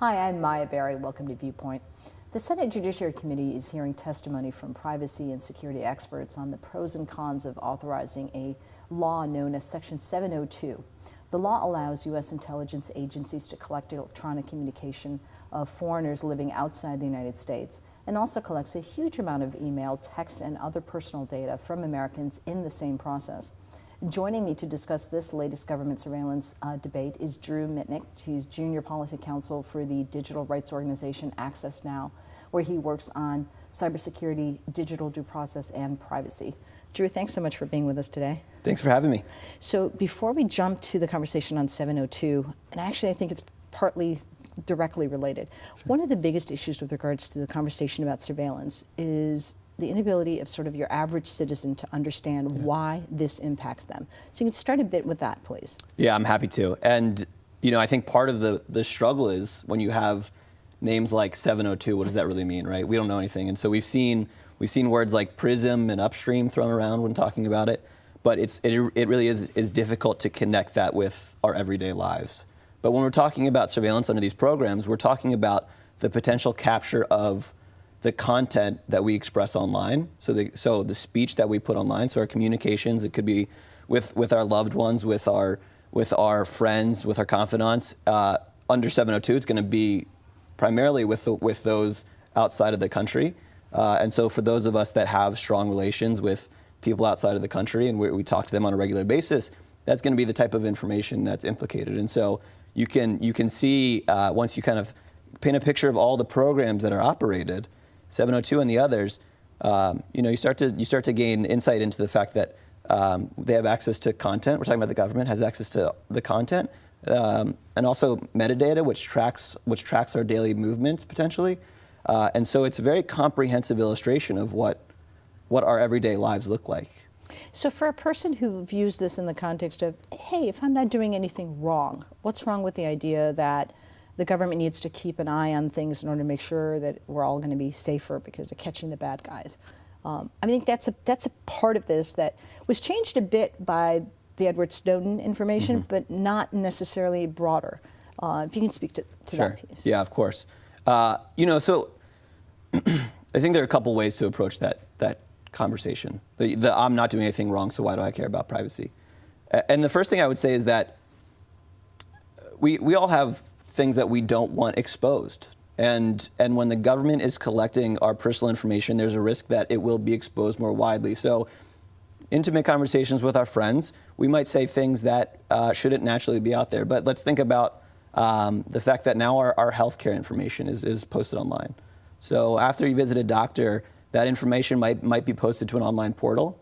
Hi, I'm Maya Berry. Welcome to Viewpoint. The Senate Judiciary Committee is hearing testimony from privacy and security experts on the pros and cons of authorizing a law known as Section 702. The law allows U.S. intelligence agencies to collect electronic communication of foreigners living outside the United States, and also collects a huge amount of email, text, and other personal data from Americans in the same process. Joining me to discuss this latest government surveillance debate is Drew Mitnick. He's Junior Policy Counsel for the digital rights organization Access Now, where he works on cybersecurity, digital due process, and privacy. Drew, thanks so much for being with us today. Thanks for having me. So before we jump to the conversation on 702, and actually I think it's partly directly related, one of the biggest issues with regards to the conversation about surveillance is the inability of sort of your average citizen to understand why this impacts them. So you can start a bit with that, please. Yeah, I'm happy to. And, you know, I think part of the struggle is when you have names like 702, what does that really mean, right? We don't know anything. And so we've seen words like PRISM and upstream thrown around when talking about it, but it really is difficult to connect that with our everyday lives. But when we're talking about surveillance under these programs, we're talking about the potential capture of the content that we express online, so the speech that we put online, so our communications, it could be with our loved ones, with our friends, with our confidants. Under 702, it's going to be primarily with those outside of the country, and so for those of us that have strong relations with people outside of the country and we talk to them on a regular basis, that's going to be the type of information that's implicated. And so you can see once you kind of paint a picture of all the programs that are operated, 702 and the others, you start to gain insight into the fact that they have access to content. We're talking about the government has access to the content, and also metadata, which tracks our daily movements potentially. And so it's a very comprehensive illustration of what our everyday lives look like. So for a person who views this in the context of, hey, if I'm not doing anything wrong, what's wrong with the idea that the government needs to keep an eye on things in order to make sure that we're all going to be safer because they're catching the bad guys? I think that's a part of this that was changed a bit by the Edward Snowden information, but not necessarily broader. If you can speak to that piece. Yeah, of course. So I think there are a couple ways to approach that conversation. I'm not doing anything wrong, so why do I care about privacy? And the first thing I would say is that we all have things that we don't want exposed. And when the government is collecting our personal information, there's a risk that it will be exposed more widely. So intimate conversations with our friends, we might say things that shouldn't naturally be out there. But let's think about the fact that now our healthcare information is posted online. So after you visit a doctor, that information might be posted to an online portal.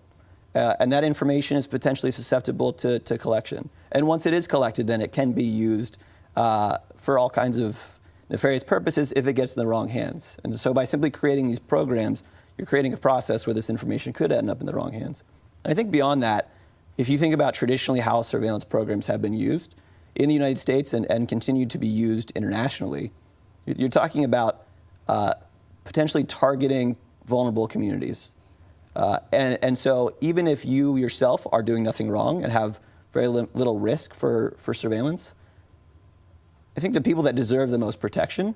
And that information is potentially susceptible to collection. And once it is collected, then it can be used for all kinds of nefarious purposes if it gets in the wrong hands. And so by simply creating these programs, you're creating a process where this information could end up in the wrong hands. And I think beyond that, if you think about traditionally how surveillance programs have been used in the United States and continue to be used internationally, you're talking about potentially targeting vulnerable communities. And so even if you yourself are doing nothing wrong and have very little risk for surveillance, I think the people that deserve the most protection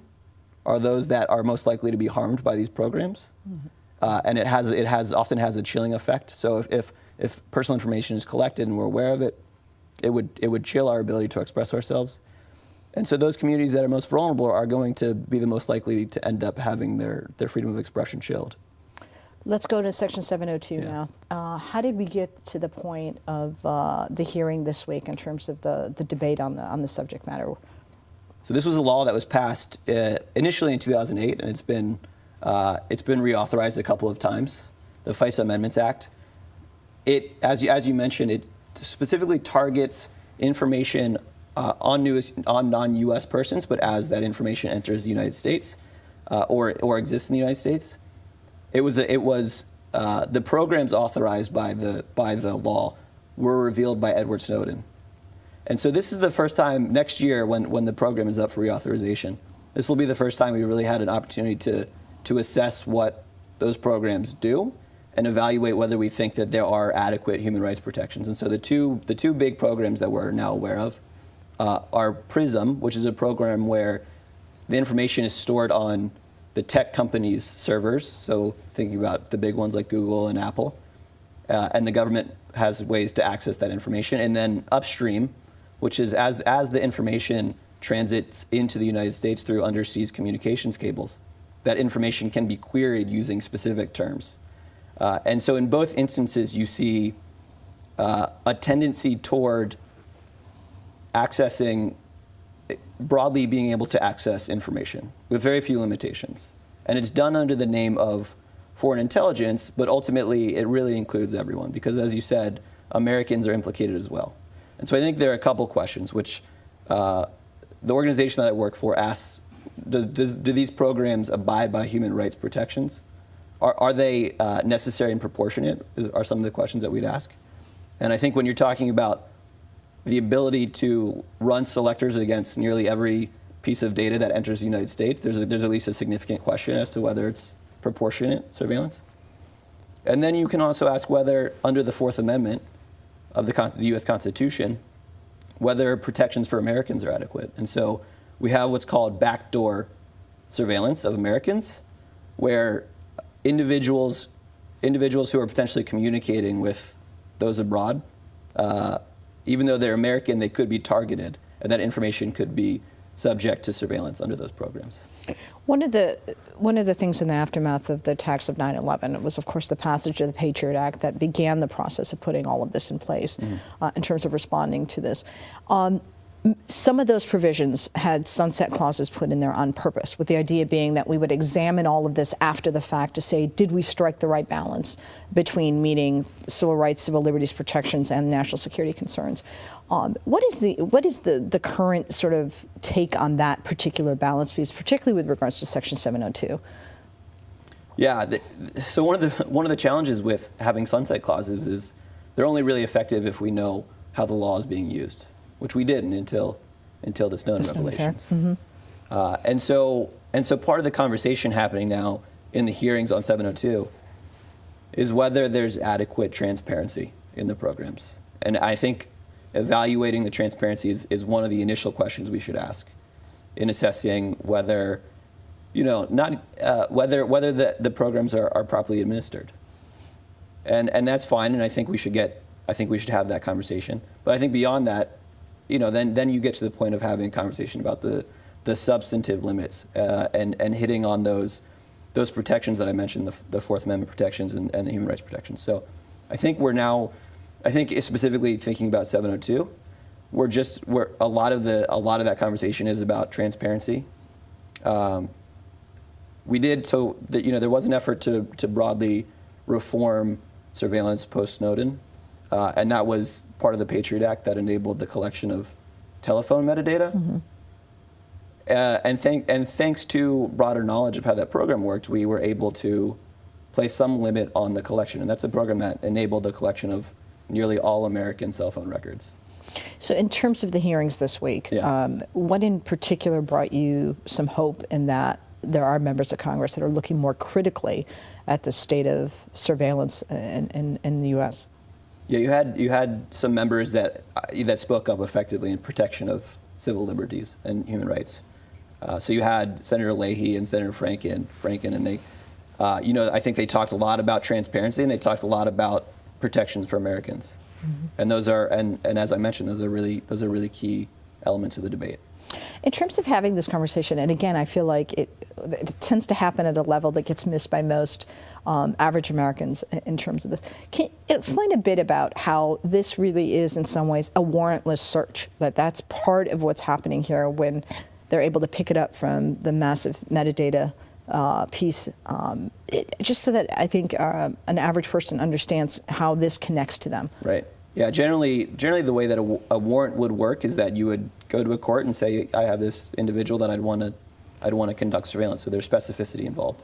are those that are most likely to be harmed by these programs. And it often has a chilling effect. So if personal information is collected and we're aware of it, it would chill our ability to express ourselves. And so those communities that are most vulnerable are going to be the most likely to end up having their freedom of expression chilled. Let's go to Section 702 now. How did we get to the point of the hearing this week in terms of the debate on the subject matter? So this was a law that was passed initially in 2008, and it's been reauthorized a couple of times. The FISA Amendments Act. It, as you mentioned, it specifically targets information on non-U.S. persons, but as that information enters the United States or exists in the United States. It was the programs authorized by the law were revealed by Edward Snowden. And so this is the first time next year when the program is up for reauthorization. This will be the first time we really had an opportunity to assess what those programs do and evaluate whether we think that there are adequate human rights protections. And so the two big programs that we're now aware of are PRISM, which is a program where the information is stored on the tech companies' servers, so thinking about the big ones like Google and Apple, and the government has ways to access that information. And then upstream, which is as the information transits into the United States through undersea communications cables, that information can be queried using specific terms. And so in both instances, you see a tendency toward broadly being able to access information with very few limitations. And it's done under the name of foreign intelligence, but ultimately it really includes everyone because, as you said, Americans are implicated as well. And so I think there are a couple questions which the organization that I work for asks, do these programs abide by human rights protections? Are they necessary and proportionate, are some of the questions that we'd ask. And I think when you're talking about the ability to run selectors against nearly every piece of data that enters the United States, there's at least a significant question as to whether it's proportionate surveillance. And then you can also ask whether, under the Fourth Amendment of the U.S. Constitution, whether protections for Americans are adequate. And so we have what's called backdoor surveillance of Americans, where individuals who are potentially communicating with those abroad, even though they're American, they could be targeted, and that information could be subject to surveillance under those programs. One of the things in the aftermath of the attacks of 9/11 was, of course, the passage of the Patriot Act that began the process of putting all of this in place in terms of responding to this. Some of those provisions had sunset clauses put in there on purpose, with the idea being that we would examine all of this after the fact to say, did we strike the right balance between meeting civil rights, civil liberties protections, and national security concerns? What is the current sort of take on that particular balance piece, particularly with regards to Section 702? Yeah, so one of the challenges with having sunset clauses is they're only really effective if we know how the law is being used, which we didn't until the Snowden revelations. And so part of the conversation happening now in the hearings on 702 is whether there's adequate transparency in the programs. And I think evaluating the transparency is one of the initial questions we should ask in assessing whether, whether the programs are properly administered. And that's fine, and I think we should have that conversation. But I think beyond that, then you get to the point of having a conversation about the substantive limits and hitting on those protections that I mentioned, the Fourth Amendment protections and the human rights protections. So I think specifically thinking about 702, where a lot of that conversation is about transparency. There was an effort to broadly reform surveillance post Snowden. And that was part of the Patriot Act that enabled the collection of telephone metadata. And thanks to broader knowledge of how that program worked, we were able to place some limit on the collection. And that's a program that enabled the collection of nearly all American cell phone records. So in terms of the hearings this week, what in particular brought you some hope in that there are members of Congress that are looking more critically at the state of surveillance in the U.S.? Yeah, you had some members that spoke up effectively in protection of civil liberties and human rights. So you had Senator Leahy and Senator Franken, and they, I think they talked a lot about transparency, and they talked a lot about protections for Americans. And those are, and as I mentioned, those are really key elements of the debate. In terms of having this conversation, and again, I feel like it tends to happen at a level that gets missed by most average Americans in terms of this. Can you explain a bit about how this really is, in some ways, a warrantless search? That's part of what's happening here when they're able to pick it up from the massive metadata piece, just so that I think an average person understands how this connects to them. Right. Yeah. Generally, the way that a warrant would work is that you would go to a court and say, I have this individual that I'd want to conduct surveillance. So there's specificity involved.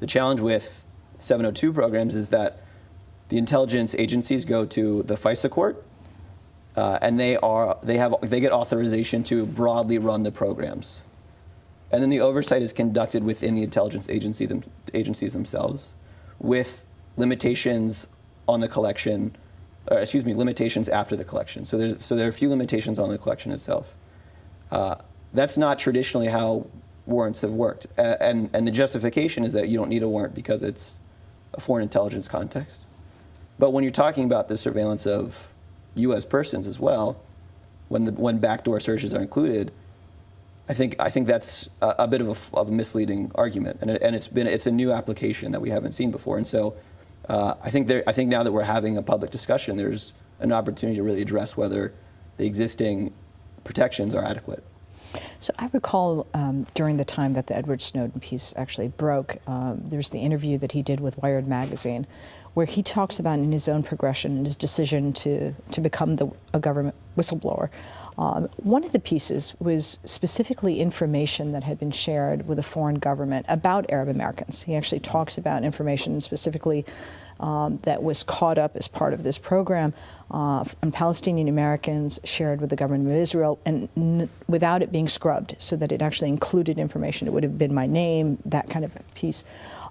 The challenge with 702 programs is that the intelligence agencies go to the FISA court, and they get authorization to broadly run the programs. And then the oversight is conducted within the intelligence agencies themselves, with limitations on the collection, limitations after the collection. So there are a few limitations on the collection itself. That's not traditionally how warrants have worked. And the justification is that you don't need a warrant because it's a foreign intelligence context. But when you're talking about the surveillance of U.S. persons as well, when backdoor searches are included, I think that's a bit of a misleading argument, and it's a new application that we haven't seen before. And so I think now that we're having a public discussion, there's an opportunity to really address whether the existing protections are adequate. So I recall during the time that the Edward Snowden piece actually broke, there's the interview that he did with Wired magazine, where he talks about in his own progression and his decision to become a government whistleblower. One of the pieces was specifically information that had been shared with a foreign government about Arab Americans. He actually talks about information specifically that was caught up as part of this program on Palestinian Americans shared with the government of Israel, and without it being scrubbed, so that it actually included information. It would have been my name, that kind of piece.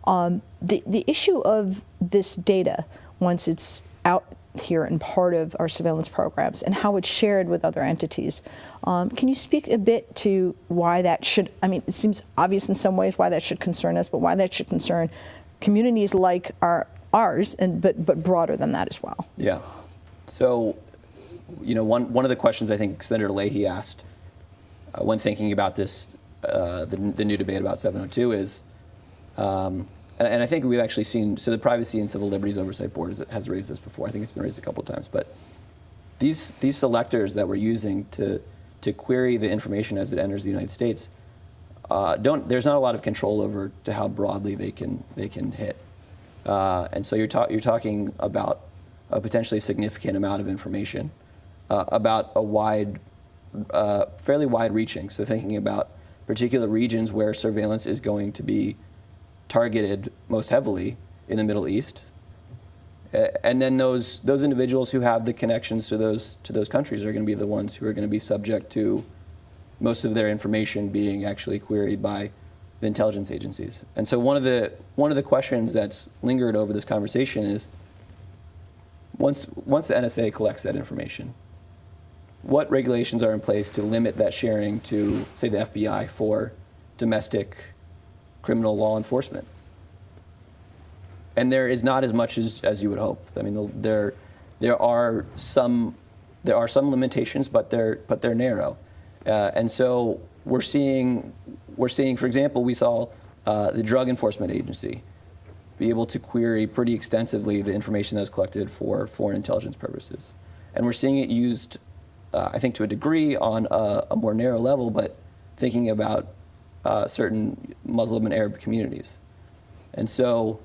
The issue of this data, once it's out here and part of our surveillance programs, and how it's shared with other entities. Can you speak a bit to why that should, I mean, it seems obvious in some ways why that should concern us, but why that should concern communities like ours, but broader than that as well? Yeah. So, one of the questions I think Senator Leahy asked when thinking about this, the new debate about 702 is, and I think we've actually seen, so the Privacy and Civil Liberties Oversight Board has raised this before. I think it's been raised a couple of times. But these selectors that we're using to query the information as it enters the United States, there's not a lot of control over to how broadly they can hit. And so you're talking about a potentially significant amount of information about a fairly wide-reaching. So thinking about particular regions where surveillance is going to be targeted most heavily in the Middle East, and then those individuals who have the connections to those countries are going to be the ones who are going to be subject to most of their information being actually queried by the intelligence agencies. And so one of the questions that's lingered over this conversation is, once the NSA collects that information, what regulations are in place to limit that sharing to, say, the FBI for domestic criminal law enforcement? And there is not as much as you would hope. I mean, there are some limitations, but they're narrow. And so we're seeing, for example, we saw the Drug Enforcement Agency be able to query pretty extensively the information that was collected for foreign intelligence purposes. And we're seeing it used, I think, to a degree on a more narrow level, but thinking about certain Muslim and Arab communities. And so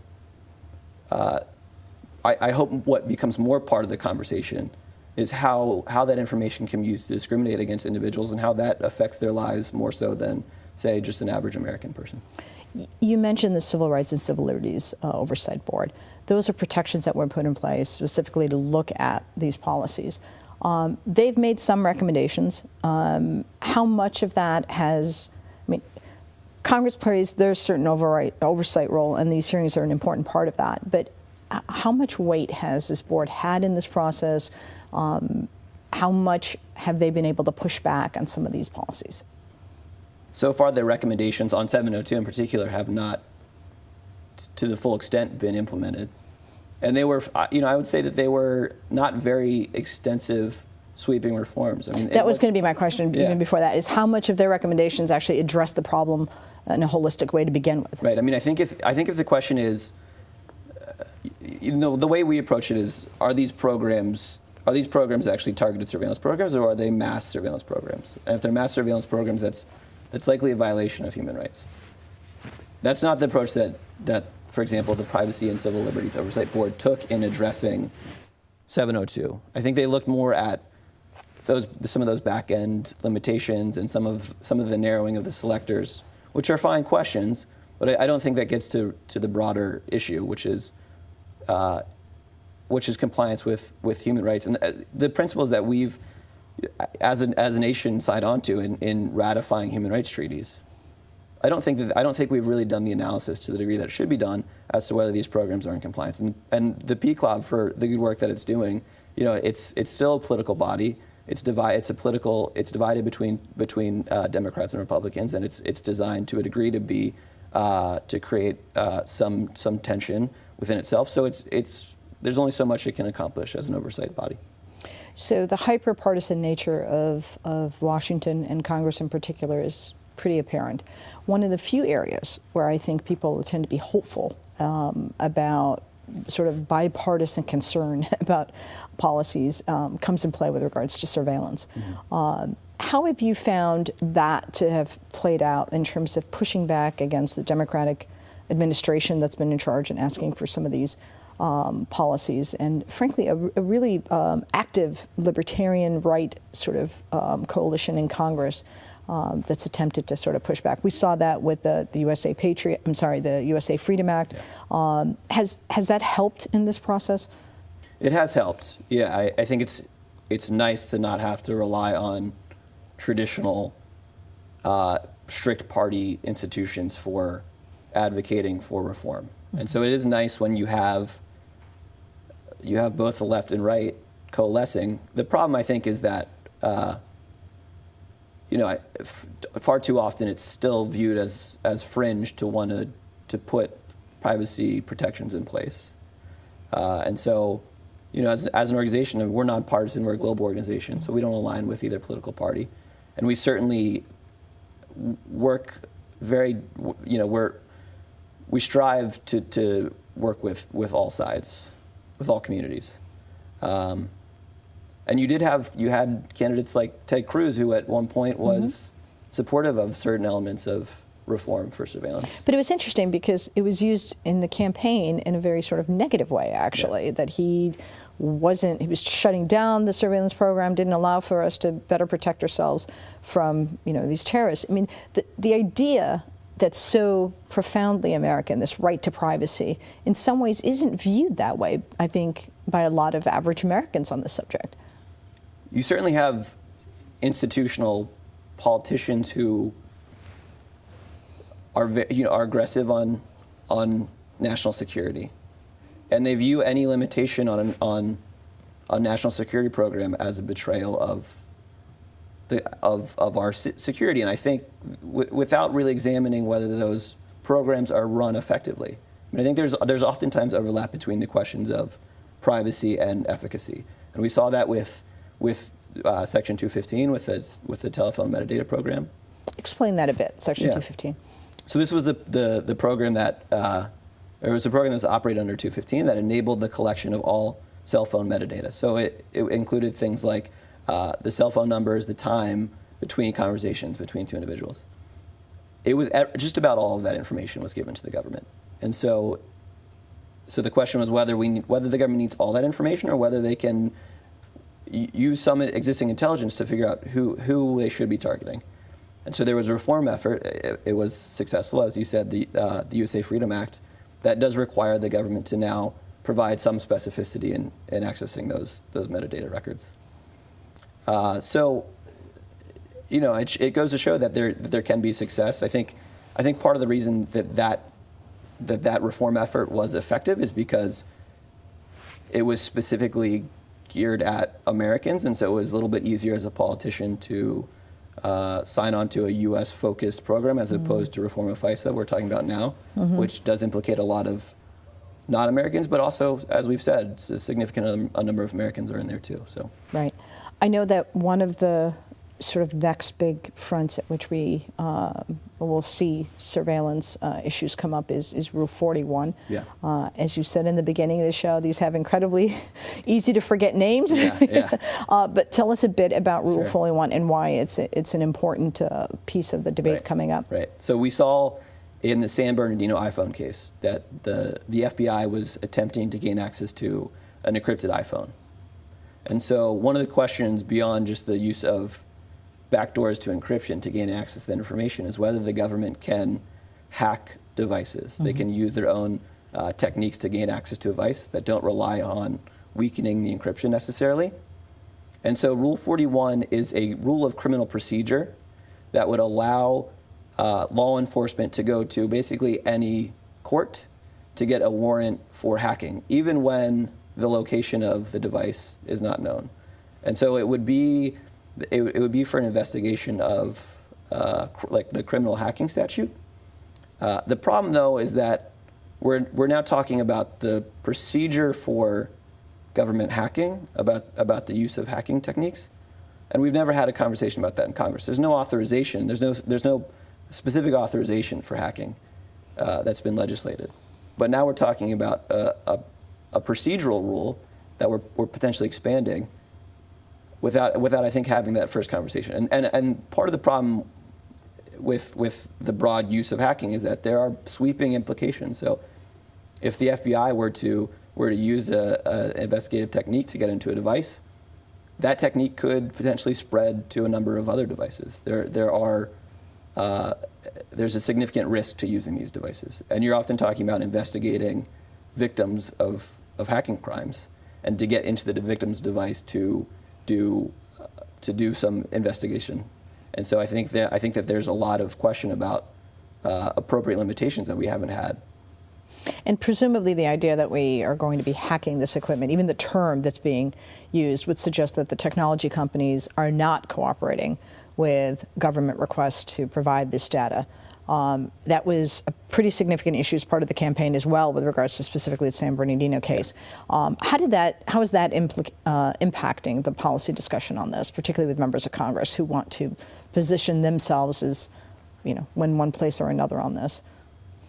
I hope what becomes more part of the conversation is how that information can be used to discriminate against individuals and how that affects their lives more so than, say, just an average American person. You mentioned the Civil Rights and Civil Liberties Oversight Board. Those are protections that were put in place specifically to look at these policies. They've made some recommendations. How much of that has, I mean, Congress plays their certain oversight role, and these hearings are an important part of that. But how much weight has this board had in this process? How much have they been able to push back on some of these policies? So far, their recommendations on 702 in particular have not, to the full extent, been implemented. And they were, I would say that they were not very extensive sweeping reforms. I mean, that was going to be my question even before that, is how much of their recommendations actually address the problem in a holistic way to begin with? Right. I mean, I think if the question is, the way we approach it is, are these programs actually targeted surveillance programs, or are they mass surveillance programs? And if they're mass surveillance programs, that's likely a violation of human rights. That's not the approach that, for example, the Privacy and Civil Liberties Oversight Board took in addressing 702. I think they looked more at some of those back-end limitations and some of the narrowing of the selectors, which are fine questions, but I don't think that gets to the broader issue, which is compliance with human rights and the principles that we've, as a nation, signed on to in ratifying human rights treaties. I don't think we've really done the analysis to the degree that it should be done as to whether these programs are in compliance. And the PCLOB, for the good work that it's doing, it's still a political body, it's divided between Democrats and Republicans, and it's designed to a degree to create some tension within itself. So there's only so much it can accomplish as an oversight body. So the hyper-partisan nature of Washington and Congress in particular is pretty apparent. One of the few areas where I think people tend to be hopeful about sort of bipartisan concern about policies comes in play with regards to surveillance. Mm-hmm. How have you found that to have played out in terms of pushing back against the Democratic administration that's been in charge and asking for some of these policies, and frankly, a really active libertarian right sort of coalition in Congress that's attempted to sort of push back? We saw that with the USA the USA Freedom Act. Yeah. Has that helped in this process? It has helped. Yeah, I think it's nice to not have to rely on traditional strict party institutions for advocating for reform. Mm-hmm. And so it is nice when you have both the left and right coalescing. The problem, I think, is that far too often it's still viewed as fringe to want to put privacy protections in place. And so, as an organization, we're nonpartisan, we're a global organization, so we don't align with either political party. And we certainly work we strive to work with all sides, with all communities. And you had candidates like Ted Cruz, who at one point was supportive of certain elements of reform for surveillance. But it was interesting because it was used in the campaign in a very sort of negative way, actually, yeah. That he was shutting down the surveillance program, didn't allow for us to better protect ourselves from, these terrorists. I mean, the idea that's so profoundly American, this right to privacy, in some ways isn't viewed that way, I think, by a lot of average Americans on this subject. You certainly have institutional politicians who are aggressive on national security, and they view any limitation on a national security program as a betrayal of our security. And I think without really examining whether those programs are run effectively, I think there's oftentimes overlap between the questions of privacy and efficacy, and we saw that with Section 215 with the telephone metadata program. Explain that a bit, Section 215. So this was the program that it was a program that was operated under 215 that enabled the collection of all cell phone metadata. So it included things like the cell phone numbers, the time between conversations between two individuals. It was just about all of that information was given to the government, and so the question was whether the government needs all that information or whether they can use some existing intelligence to figure out who they should be targeting. And so there was a reform effort. It was successful, as you said, the USA Freedom Act, that does require the government to now provide some specificity in accessing those metadata records. So, it goes to show that there can be success. I think part of the reason that reform effort was effective is because it was specifically geared at Americans, and so it was a little bit easier as a politician to sign on to a U.S.-focused program as opposed to reform of FISA we're talking about now, which does implicate a lot of non-Americans, but also, as we've said, a significant number of Americans are in there too. So. Right. I know that one of the sort of next big fronts at which we will see surveillance issues come up is Rule 41. Yeah. As you said in the beginning of the show, these have incredibly easy to forget names. Yeah. But tell us a bit about Rule Sure. 41 and why it's an important piece of the debate coming up. Right. So we saw in the San Bernardino iPhone case that the FBI was attempting to gain access to an encrypted iPhone. And so one of the questions beyond just the use of backdoors to encryption to gain access to that information is whether the government can hack devices. They can use their own techniques to gain access to a device that don't rely on weakening the encryption necessarily. And so Rule 41 is a rule of criminal procedure that would allow law enforcement to go to basically any court to get a warrant for hacking, even when the location of the device is not known. And so it would be it would be for an investigation of like the criminal hacking statute. The problem, though, is that we're now talking about the procedure for government hacking, about the use of hacking techniques, and we've never had a conversation about that in Congress. There's no authorization. There's no specific authorization for hacking that's been legislated. But now we're talking about a procedural rule that we're potentially expanding without I think having that first conversation. And part of the problem with the broad use of hacking is that there are sweeping implications. So if the FBI were to use an investigative technique to get into a device, that technique could potentially spread to a number of other devices. There's a significant risk to using these devices. And you're often talking about investigating victims of hacking crimes, and to get into the victim's device to do some investigation. And so I think that there's a lot of question about appropriate limitations that we haven't had. And presumably the idea that we are going to be hacking this equipment, even the term that's being used, would suggest that the technology companies are not cooperating with government requests to provide this data. That was a pretty significant issue as part of the campaign as well, with regards to specifically the San Bernardino case. How is that impacting the policy discussion on this, particularly with members of Congress who want to position themselves as, in one place or another on this?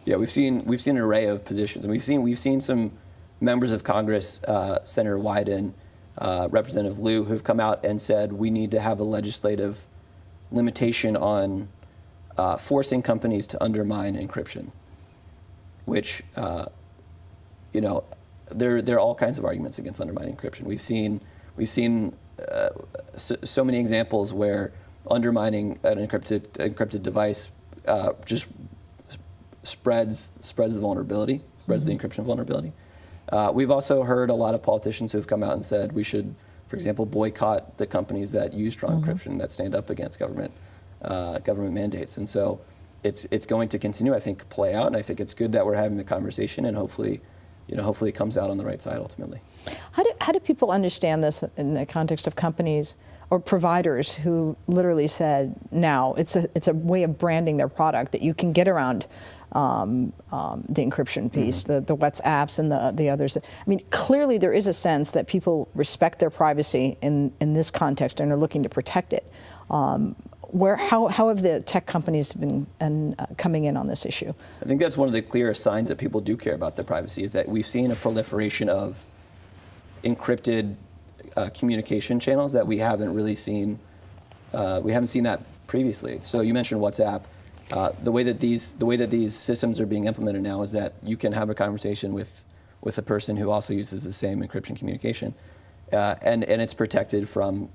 Yeah, we've seen an array of positions, and we've seen some members of Congress, Senator Wyden, Representative Liu, who've come out and said we need to have a legislative limitation on forcing companies to undermine encryption, which, there are all kinds of arguments against undermining encryption. We've seen so many examples where undermining an encrypted device just spreads the vulnerability, spreads the encryption vulnerability. We've also heard a lot of politicians who have come out and said we should, for example, boycott the companies that use strong encryption, that stand up against government mandates. And so it's going to continue, I think, play out, and I think it's good that we're having the conversation, and hopefully it comes out on the right side ultimately. How do people understand this in the context of companies or providers who literally said now it's a way of branding their product that you can get around the encryption piece, the WhatsApps and the others? I mean, clearly there is a sense that people respect their privacy in this context and are looking to protect it. How have the tech companies been coming in on this issue? I think that's one of the clearest signs that people do care about their privacy, is that we've seen a proliferation of encrypted communication channels that we haven't really seen. We haven't seen that previously. So you mentioned WhatsApp. The way that these systems are being implemented now is that you can have a conversation with a person who also uses the same encryption communication, and it's protected from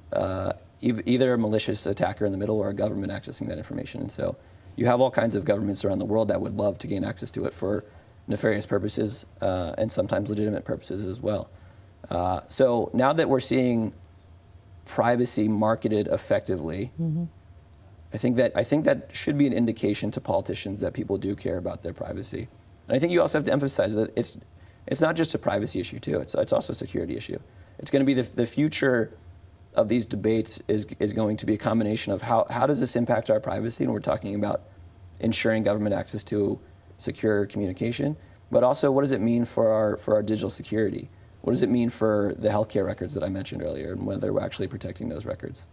either a malicious attacker in the middle or a government accessing that information. And so you have all kinds of governments around the world that would love to gain access to it for nefarious purposes and sometimes legitimate purposes as well. So now that we're seeing privacy marketed effectively, I think that should be an indication to politicians that people do care about their privacy. And I think you also have to emphasize that it's not just a privacy issue too. It's also a security issue. It's going to be the future of these debates is going to be a combination of how does this impact our privacy, and we're talking about ensuring government access to secure communication, but also what does it mean for our digital security? What does it mean for the healthcare records that I mentioned earlier, and whether we're actually protecting those records?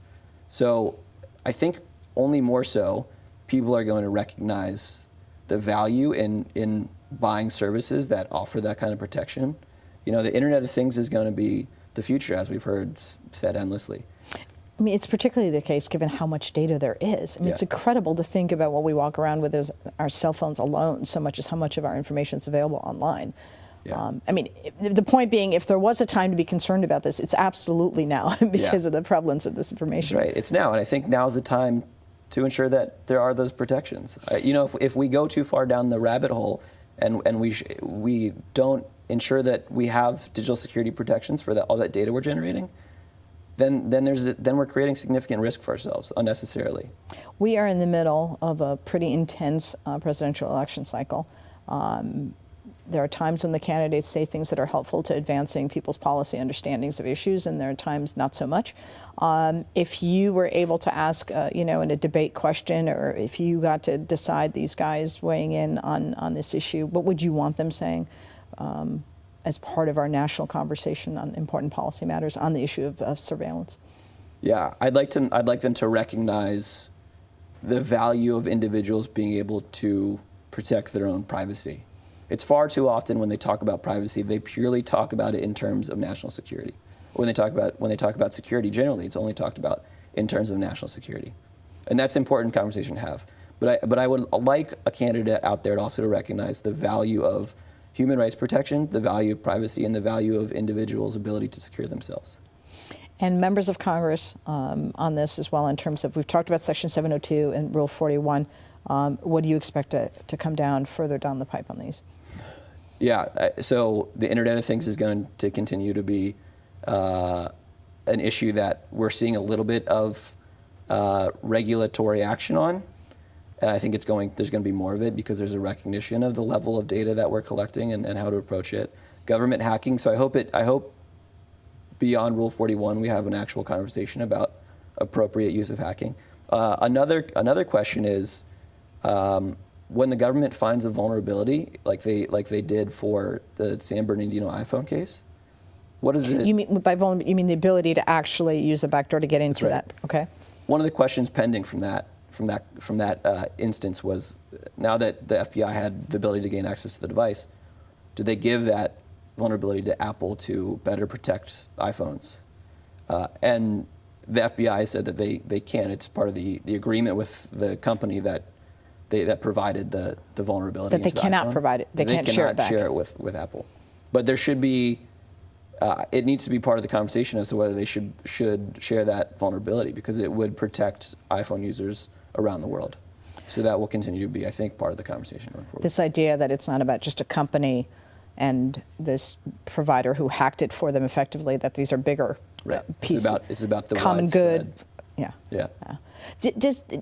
So I think only more so, people are going to recognize the value in buying services that offer that kind of protection. The Internet of Things is going to be the future, as we've heard said endlessly. I mean, it's particularly the case given how much data there is. I mean, it's incredible to think about what we walk around with as our cell phones alone, so much as how much of our information is available online. Yeah. I mean, the point being, if there was a time to be concerned about this, it's absolutely now because of the prevalence of this information. That's right. It's now, and I think now is the time to ensure that there are those protections. If we go too far down the rabbit hole and we don't ensure that we have digital security protections for all that data we're generating, then we're creating significant risk for ourselves unnecessarily. We are in the middle of a pretty intense presidential election cycle. There are times when the candidates say things that are helpful to advancing people's policy understandings of issues, and there are times not so much. If you were able to ask, in a debate question, or if you got to decide these guys weighing in on this issue, what would you want them saying as part of our national conversation on important policy matters on the issue of surveillance? Yeah, I'd like them to recognize the value of individuals being able to protect their own privacy. It's far too often when they talk about privacy, they purely talk about it in terms of national security. When they talk about security generally, it's only talked about in terms of national security, and that's an important conversation to have. But I would like a candidate out there also to recognize the value of human rights protection, the value of privacy, and the value of individuals' ability to secure themselves. And members of Congress on this as well, in terms of, we've talked about Section 702 and Rule 41. What do you expect to come down further down the pipe on these? Yeah, so the Internet of Things is going to continue to be an issue that we're seeing a little bit of regulatory action on. And I think there's going to be more of it because there's a recognition of the level of data that we're collecting and how to approach it. Government hacking, so I hope beyond Rule 41, we have an actual conversation about appropriate use of hacking. Another question is, when the government finds a vulnerability, like they did for the San Bernardino iPhone case, what is it? You mean by vulnerability? You mean the ability to actually use a backdoor to get into that? Okay. One of the questions pending from that instance was, now that the FBI had the ability to gain access to the device, did they give that vulnerability to Apple to better protect iPhones? And the FBI said that they can. It's part of the agreement with the company that provided the vulnerability. That they cannot iPhone. provide it. They can't share it back. Share it with Apple. But there should be. It needs to be part of the conversation as to whether they should share that vulnerability, because it would protect iPhone users around the world. So that will continue to be, I think, part of the conversation going forward. This idea that it's not about just a company and this provider who hacked it for them effectively, that these are bigger pieces. It's about the common good. Yeah. Just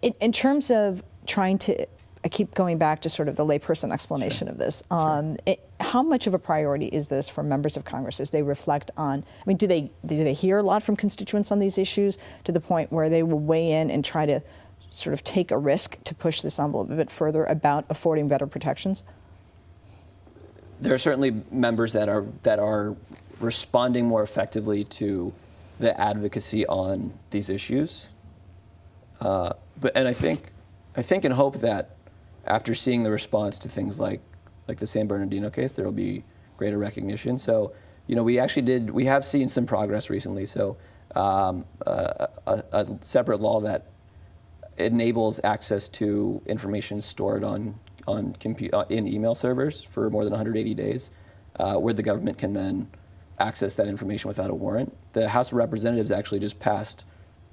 in terms of trying to, I keep going back to sort of the layperson explanation of this. How much of a priority is this for members of Congress as they reflect on? I mean, do they hear a lot from constituents on these issues to the point where they will weigh in and try to sort of take a risk to push this envelope a bit further about affording better protections? There are certainly members that are responding more effectively to the advocacy on these issues. And I think and hope that after seeing the response to things like the San Bernardino case, there will be greater recognition. So, we have seen some progress recently. So, a separate law that enables access to information stored in email servers for more than 180 days, where the government can then access that information without a warrant. The House of Representatives actually just passed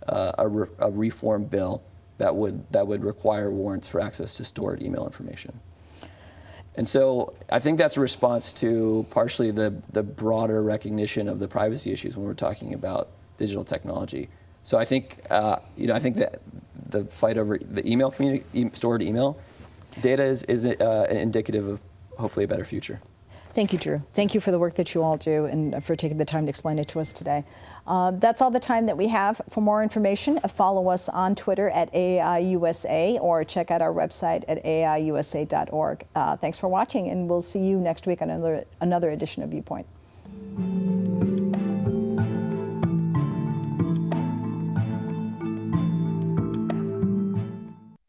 a reform bill that would require warrants for access to stored email information. And so I think that's a response to partially the broader recognition of the privacy issues when we're talking about digital technology. So I think I think that the fight over the email stored email data is indicative of hopefully a better future. Thank you, Drew. Thank you for the work that you all do and for taking the time to explain it to us today. That's all the time that we have. For more information, follow us on Twitter at AIUSA or check out our website at aiusa.org. Thanks for watching, and we'll see you next week on another edition of Viewpoint.